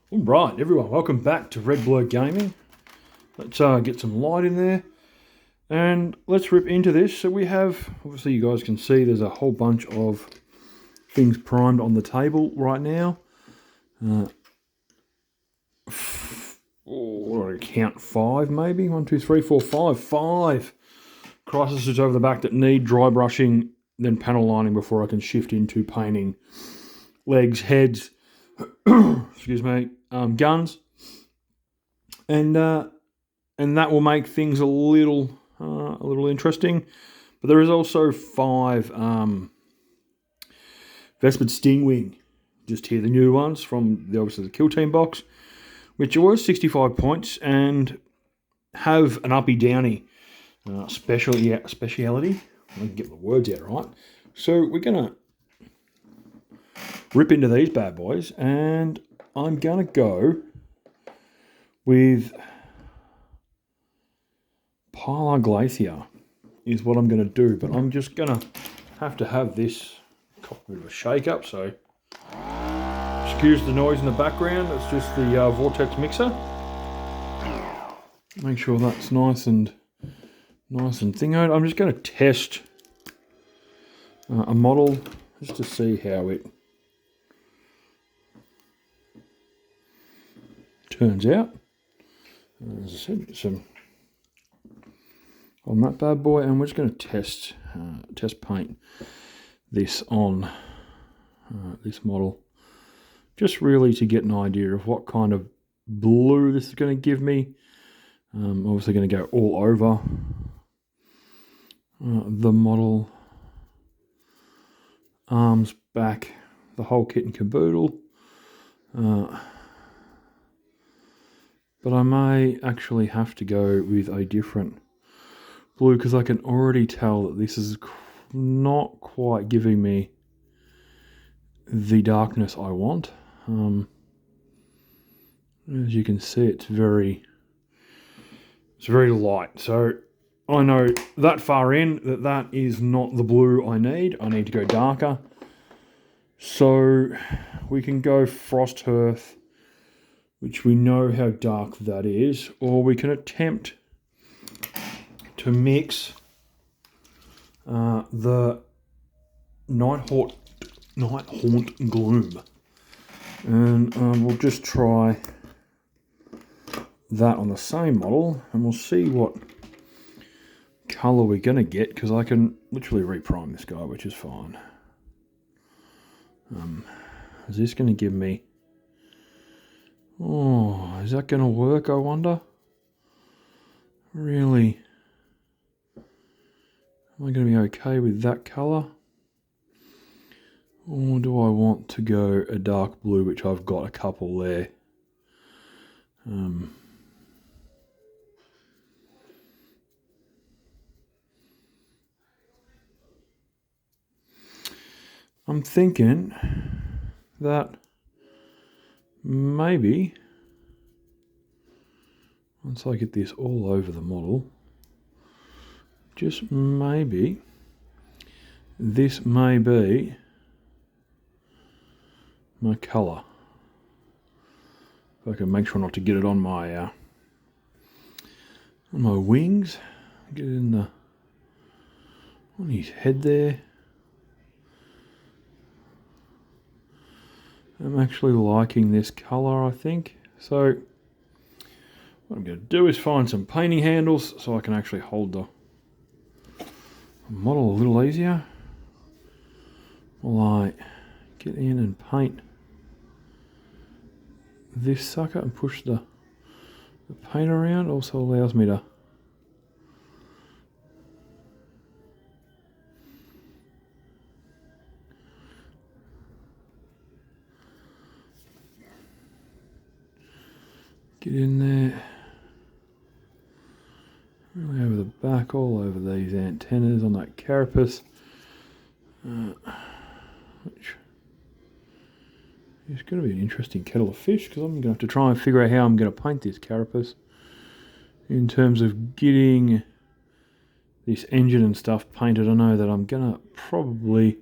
Alright everyone, welcome back to Red Blur Gaming. Let's get some light in there and let's rip into this. So we have, obviously you guys can see there's a whole bunch of things primed on the table right now. What do I count? 5 maybe? 1, 2, 3, 4, 5. 5 crises over the back that need dry brushing, then panel lining before I can shift into painting legs, heads, excuse me, guns, and that will make things a little interesting. But there is also 5 vespid stingwing, just here, the new ones from obviously the Kill Team box, which are worth 65 points and have an uppy downy speciality. I can get the words out right. So we're gonna rip into these bad boys, and I'm gonna go with Polar Glacier is what I'm gonna do, but I'm just gonna have to have this a bit of a shake up, so excuse the noise in the background. It's just the vortex mixer. Make sure that's nice and thingoed. I'm just gonna test a model just to see how it turns out. As I said, some on that bad boy, and we're just going to test paint this on this model, just really to get an idea of what kind of blue this is going to give me. Obviously going to go all over the model, arms, back, the whole kit and caboodle. But I may actually have to go with a different blue, because I can already tell that this is not quite giving me the darkness I want. As you can see, it's very light. So I know that far in that is not the blue I need. I need to go darker. So we can go Frost Hearth, which we know how dark that is, or we can attempt to mix the Nighthaunt Gloom, and we'll just try that on the same model, and we'll see what colour we're going to get, because I can literally reprime this guy, which is fine. Is this going to give me... Oh, is that going to work, I wonder? Really? Am I going to be okay with that colour? Or do I want to go a dark blue, which I've got a couple there? I'm thinking that maybe once I get this all over the model, just maybe this may be my colour. If I can make sure not to get it on my wings, get it in the on his head there. I'm actually liking this colour, I think. So what I'm going to do is find some painting handles so I can actually hold the model a little easier while I get in and paint this sucker and push the paint around. Also allows me to get in there, really over the back, all over these antennas on that carapace, which is going to be an interesting kettle of fish, because I'm going to have to try and figure out how I'm going to paint this carapace in terms of getting this engine and stuff painted. I know that I'm going to probably,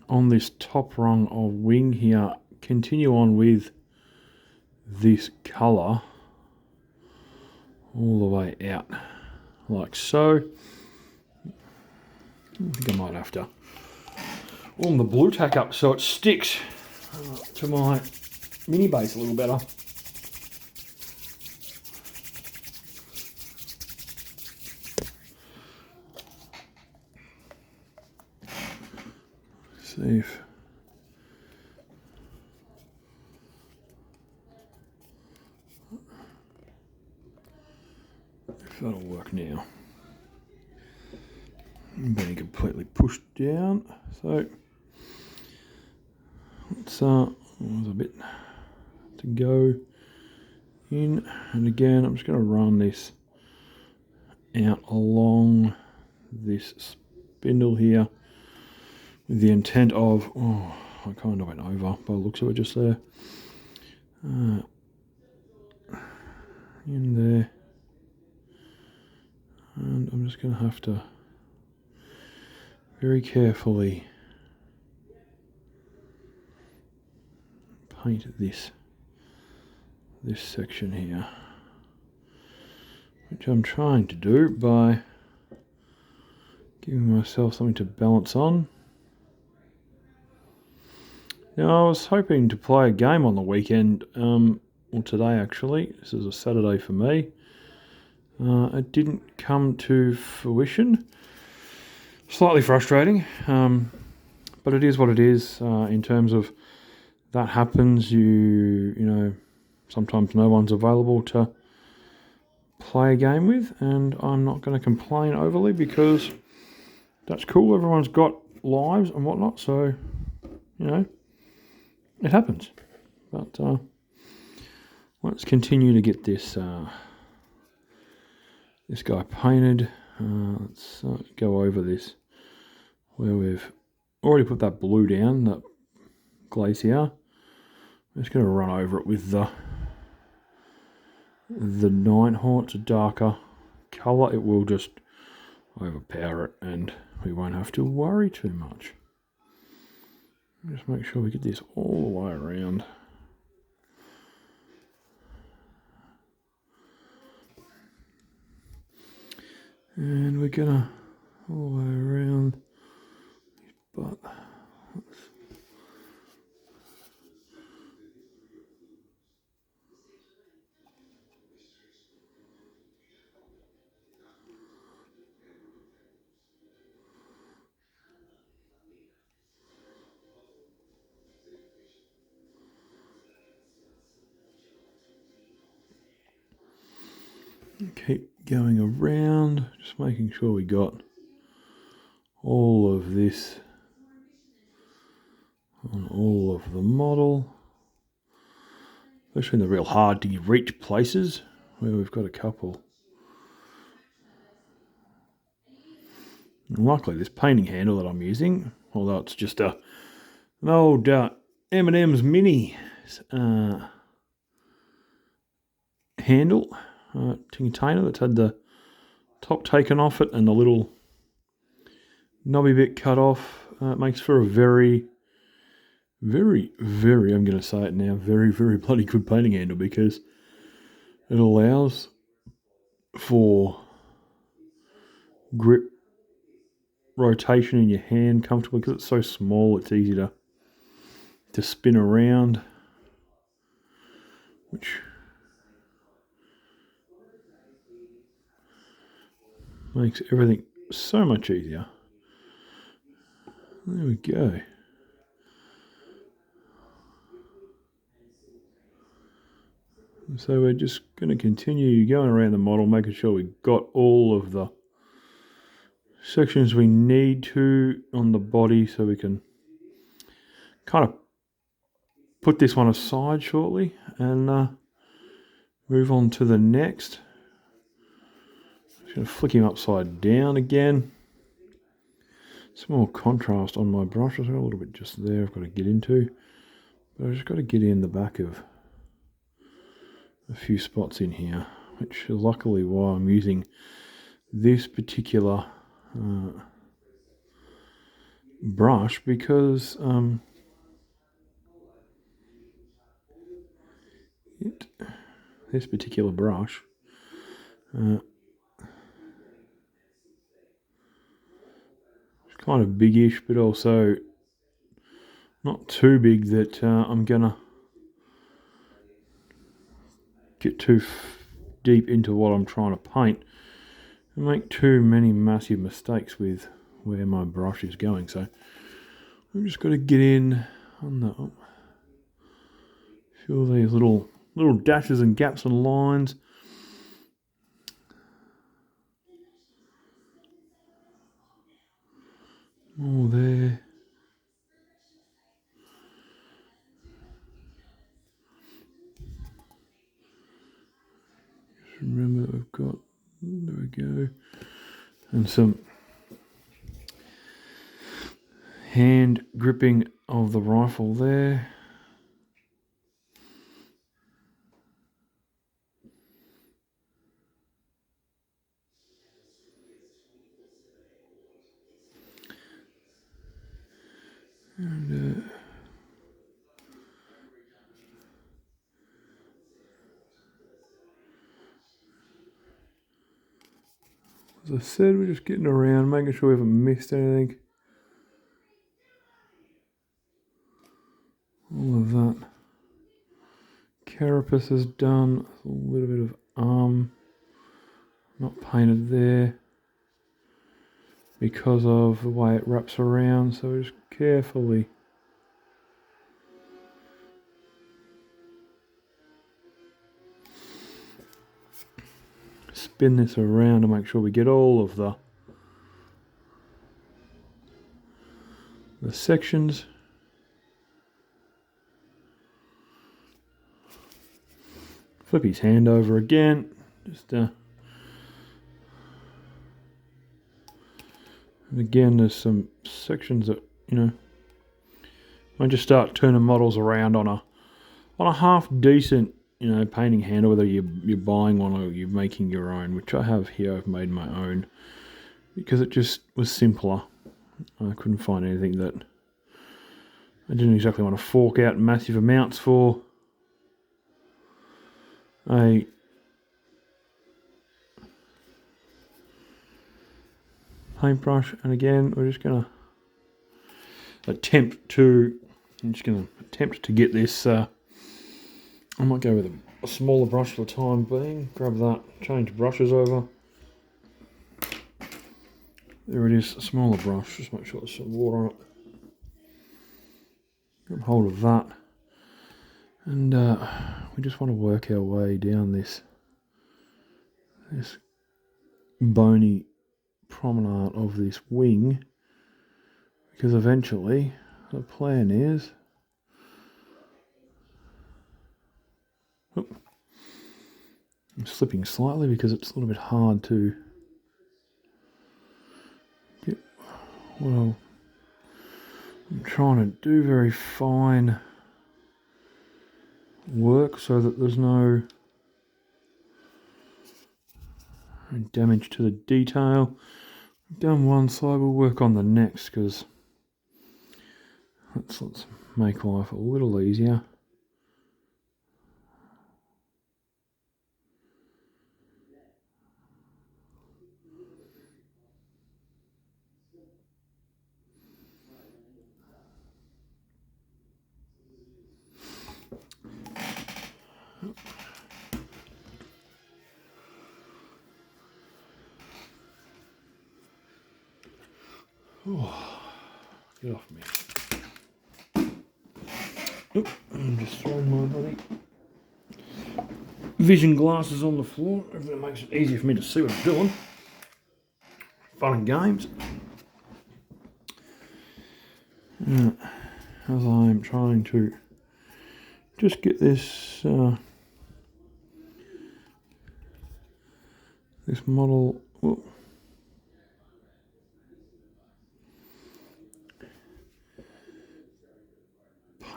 on this top rung of wing here, continue on with this colour all the way out, like so. I think I might have to warm the blue tack up so it sticks to my mini base a little better. See if that'll work now. I'm being completely pushed down, so let's there's a bit to go in, and again I'm just going to run this out along this spindle here with the intent of, oh, I kind of went over by the looks of it just there, in there, and I'm just going to have to very carefully paint this section here, which I'm trying to do by giving myself something to balance on. Now, I was hoping to play a game on the weekend, or today actually. This is a Saturday for me. It didn't come to fruition. Slightly frustrating, but it is what it is. In terms of that happens, you know, sometimes no one's available to play a game with, and I'm not going to complain overly because that's cool. Everyone's got lives and whatnot, so you know, it happens. But let's continue to get this this guy painted. Let's go over this where we've already put that blue down, that glacier. I'm just going to run over it with the Nighthawk. It's a darker colour. It will just overpower it and we won't have to worry too much. Just make sure we get this all the way around. And we're gonna all the way around his butt. Keep going around, just making sure we got all of this on all of the model, especially in the real hard to reach places where we've got a couple. And luckily this painting handle that I'm using, although it's just an old M&M's mini handle, container that's had the top taken off it and the little knobby bit cut off. It makes for a very, very, very, I'm going to say it now, very, very bloody good painting handle, because it allows for grip rotation in your hand comfortably. Because it's so small, it's easy to spin around, which makes everything so much easier. There we go. So we're just going to continue going around the model, making sure we've got all of the sections we need to on the body, so we can kind of put this one aside shortly and move on to the next. Just going to flick him upside down again. Some more contrast on my brush. I've got a little bit just there I've got to get into, but I've just got to get in the back of a few spots in here, which is luckily why I'm using this particular brush, because it this particular brush. It's kind of biggish, but also not too big that I'm gonna get too deep into what I'm trying to paint and make too many massive mistakes with where my brush is going. So I've just got to get in on the feel these little dashes and gaps and lines. All there. Just remember that we've got, there we go, and some hand gripping of the rifle there. And as I said, we're just getting around, making sure we haven't missed anything. All of that. Carapace is done. A little bit of arm not painted there because of the way it wraps around, so just carefully spin this around to make sure we get all of the sections. Flip his hand over again, just and again there's some sections that, you know, I just start turning models around on a half decent, you know, painting handle, whether you're buying one or you're making your own, which I have here. I've made my own because it just was simpler. I couldn't find anything that I didn't exactly want to fork out massive amounts for a paintbrush. And again, we're just going to attempt to get this. I might go with a smaller brush for the time being. Grab that, change brushes over. There it is, a smaller brush. Just make sure there's some water on it. Grab hold of that. And we just want to work our way down this bony promenade of this wing, because eventually the plan is, I'm slipping slightly because it's a little bit hard to get what I'm trying to do very fine work so that there's no damage to the detail. I've done one side, we'll work on the next, because let's make life a little easier. Oh, get off me. Oop, I'm just throwing my bloody vision glasses on the floor. That makes it easier for me to see what I'm doing. Fun and games. As I'm trying to just get this this model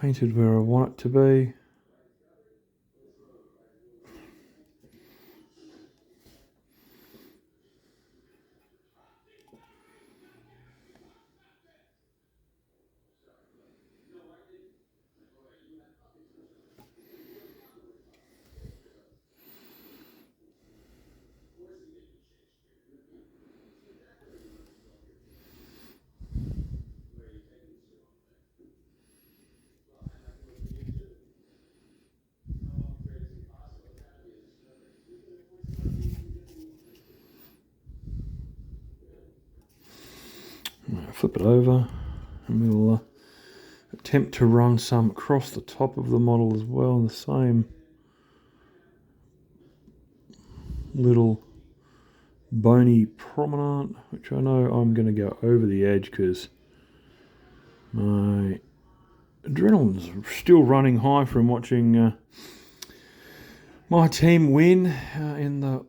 painted where I want it to be. flip it over and we'll attempt to run some across the top of the model as well in the same little bony prominent, which I know I'm going to go over the edge because my adrenaline's still running high from watching my team win in the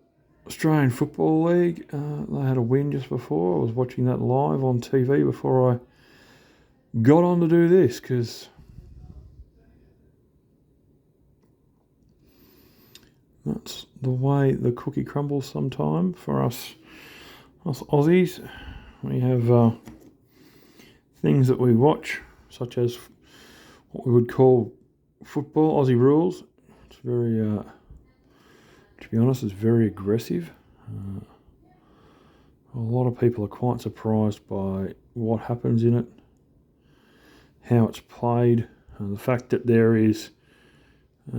Australian Football League. They had a win just before. I was watching that live on TV before I got on to do this because that's the way the cookie crumbles sometime for us Aussies. We have things that we watch, such as what we would call football, Aussie rules. It's very, to be honest, it's very aggressive. A lot of people are quite surprised by what happens in it, how it's played, and the fact that there is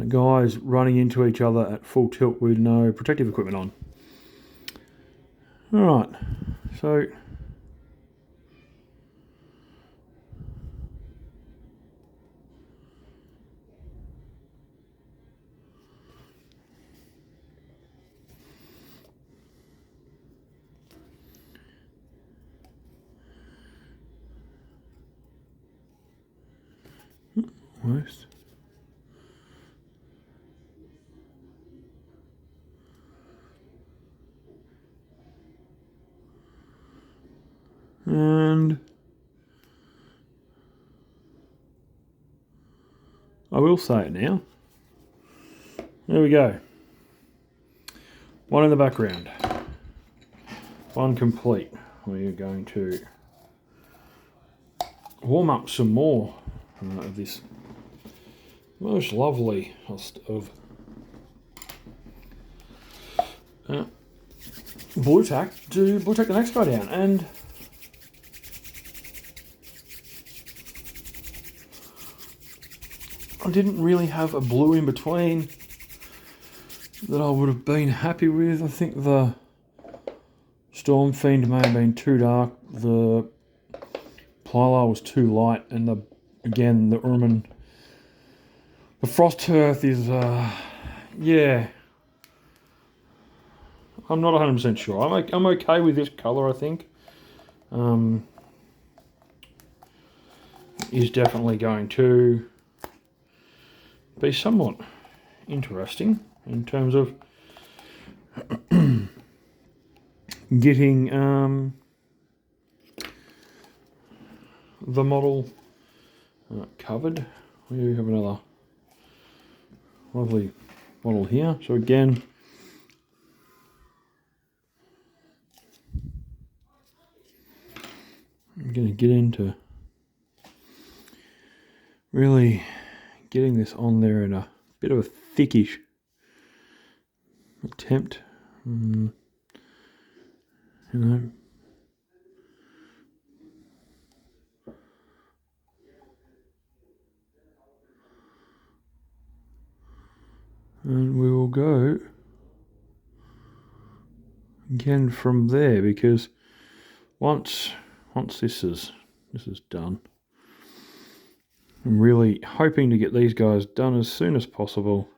guys running into each other at full tilt with no protective equipment on. Alright, so almost. And I will say it now. There we go. One in the background. One complete. We are going to warm up some more of this most lovely of blue tack to blue tack the next guy down. And I didn't really have a blue in between that I would have been happy with. I think the Storm Fiend may have been too dark, the Plylar was too light, and the Urman, the Frost Earth is, yeah, I'm not 100% sure. I'm okay with this colour, I think. Is definitely going to be somewhat interesting in terms of getting the model covered. We have another lovely model here. So again, I'm going to get into really getting this on there in a bit of a thickish attempt. You know, and we will go again from there, because once this is done, I'm really hoping to get these guys done as soon as possible.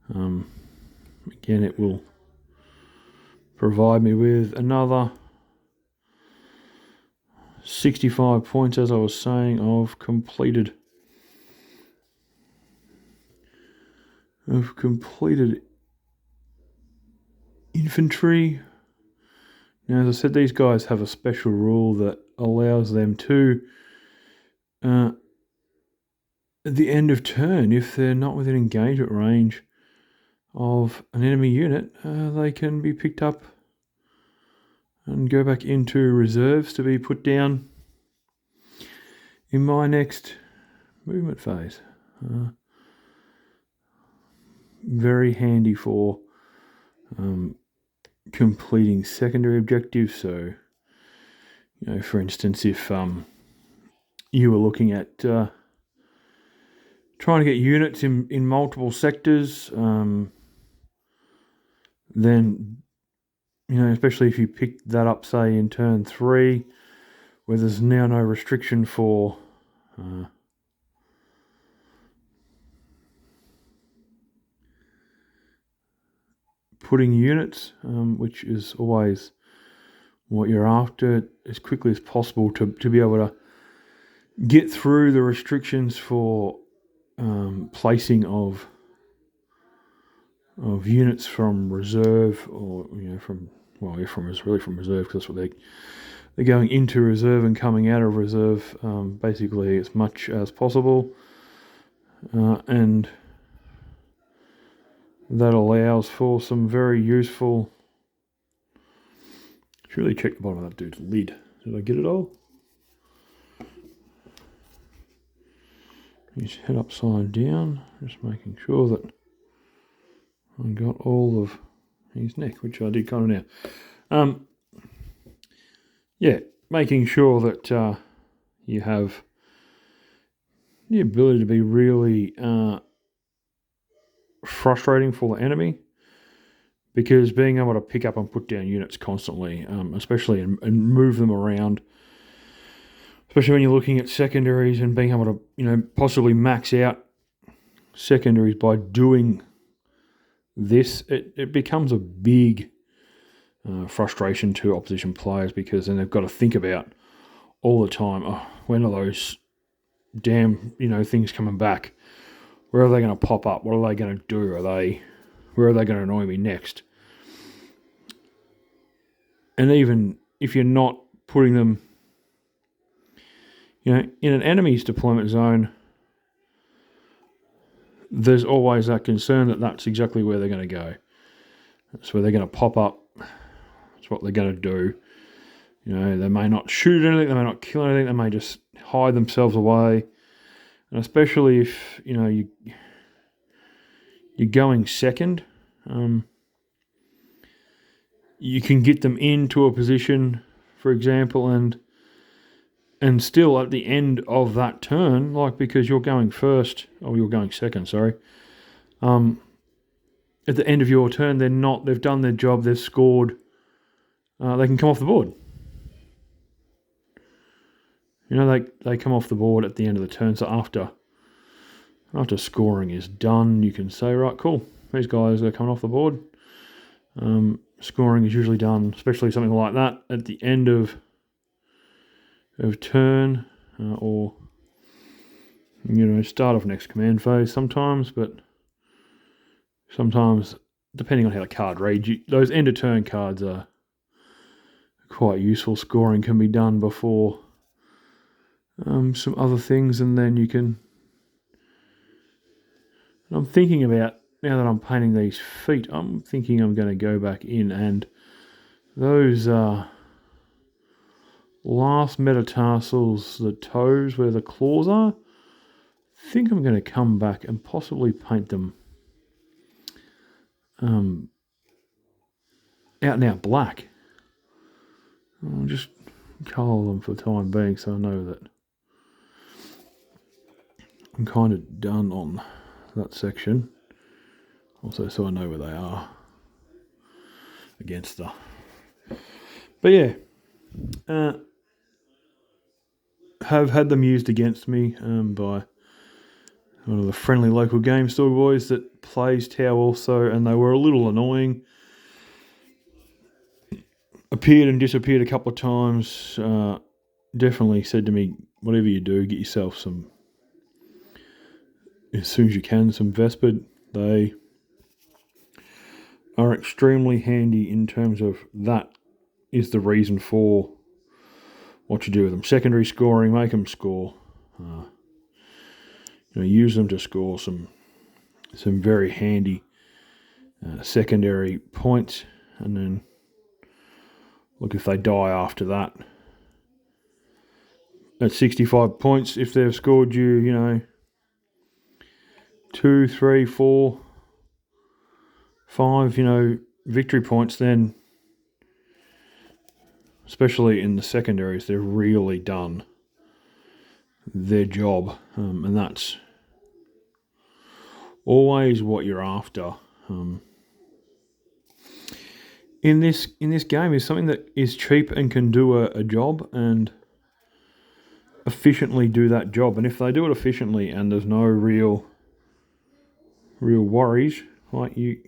Again, it will provide me with another 65 points, as I was saying, of completed infantry. Now, as I said, these guys have a special rule that allows them to, at the end of turn, if they're not within engagement range of an enemy unit, they can be picked up and go back into reserves to be put down in my next movement phase. Very handy for completing secondary objectives. So, you know, for instance, if you were looking at trying to get units in multiple sectors, then, you know, especially if you pick that up, say, in turn 3, where there's now no restriction for putting units, which is always what you're after, as quickly as possible to be able to get through the restrictions for placing of units from reserve, or from reserve, because that's what they're going into reserve and coming out of reserve, basically as much as possible, and that allows for some very useful. Should really check the bottom of that dude's lid. Did I get it all? His head upside down, just making sure that I got all of his neck, which I did kind of now. Yeah, making sure that you have the ability to be really frustrating for the enemy, because being able to pick up and put down units constantly, especially and move them around, especially when you're looking at secondaries and being able to possibly max out secondaries by doing this, it becomes a big frustration to opposition players, because then they've got to think about all the time, when are those damn things coming back? Where are they going to pop up? What are they going to do? Where are they going to annoy me next? And even if you're not putting them in an enemy's deployment zone, there's always that concern that that's exactly where they're going to go. That's where they're going to pop up. That's what they're going to do. They may not shoot anything, they may not kill anything, they may just hide themselves away. And especially if you're going second, you can get them into a position, for example, and still at the end of that turn, because you're going first, or you're going second, sorry. At the end of your turn, they've done their job, they've scored, they can come off the board. They come off the board at the end of the turn. So after scoring is done, you can say, right, cool, these guys are coming off the board. Scoring is usually done, especially something like that, at the end of turn, or start of next command phase sometimes, but sometimes, depending on how the card reads, those end of turn cards are quite useful. Scoring can be done before some other things, and then you can. And I'm thinking about, now that I'm painting these feet, I'm thinking I'm going to go back in, and those last metatarsals, the toes where the claws are, I think I'm going to come back and possibly paint them out and out black. I'll just colour them for the time being, so I know that I'm kind of done on that section. Also, so I know where they are against the. But yeah, have had them used against me by one of the friendly local game store boys that plays Tau also, and they were a little annoying. Appeared and disappeared a couple of times. Definitely said to me, whatever you do, get yourself some, as soon as you can, some vespid. They are extremely handy in terms of that is the reason for what you do with them. Secondary scoring, make them score. Use them to score some very handy secondary points, and then look, if they die after that, at 65 points, if they've scored you, 2, 3, 4, 5, victory points, then, especially in the secondaries, they've really done their job, and that's always what you're after. In this game is something that is cheap and can do a job, and efficiently do that job. And if they do it efficiently and there's no real worries, like you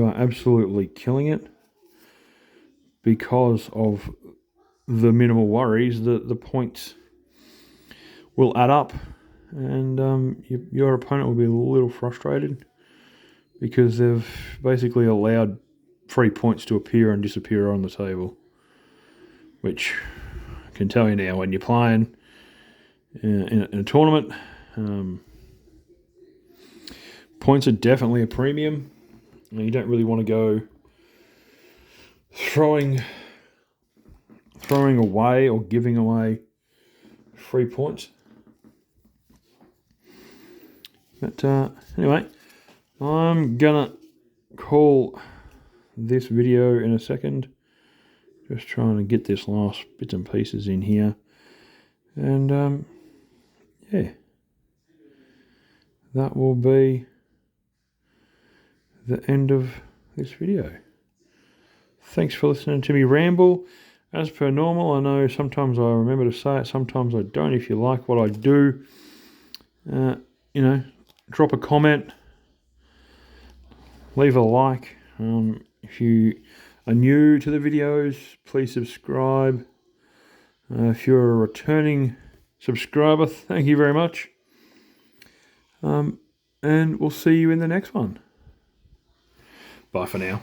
are absolutely killing it because of the minimal worries. The points will add up, and your opponent will be a little frustrated because they've basically allowed 3 points to appear and disappear on the table, which I can tell you now, when you're playing in a tournament, points are definitely a premium, and you don't really want to go throwing away or giving away 3 points. But anyway, I'm gonna call this video in a second. Just trying to get this last bits and pieces in here. And yeah, that will be the end of this video. Thanks for listening to me ramble. As per normal, I know sometimes I remember to say it, sometimes I don't. If you like what I do, you know, drop a comment, leave a like. If you are new to the videos, please subscribe. If you're a returning subscriber, thank you very much. And we'll see you in the next one. Bye for now.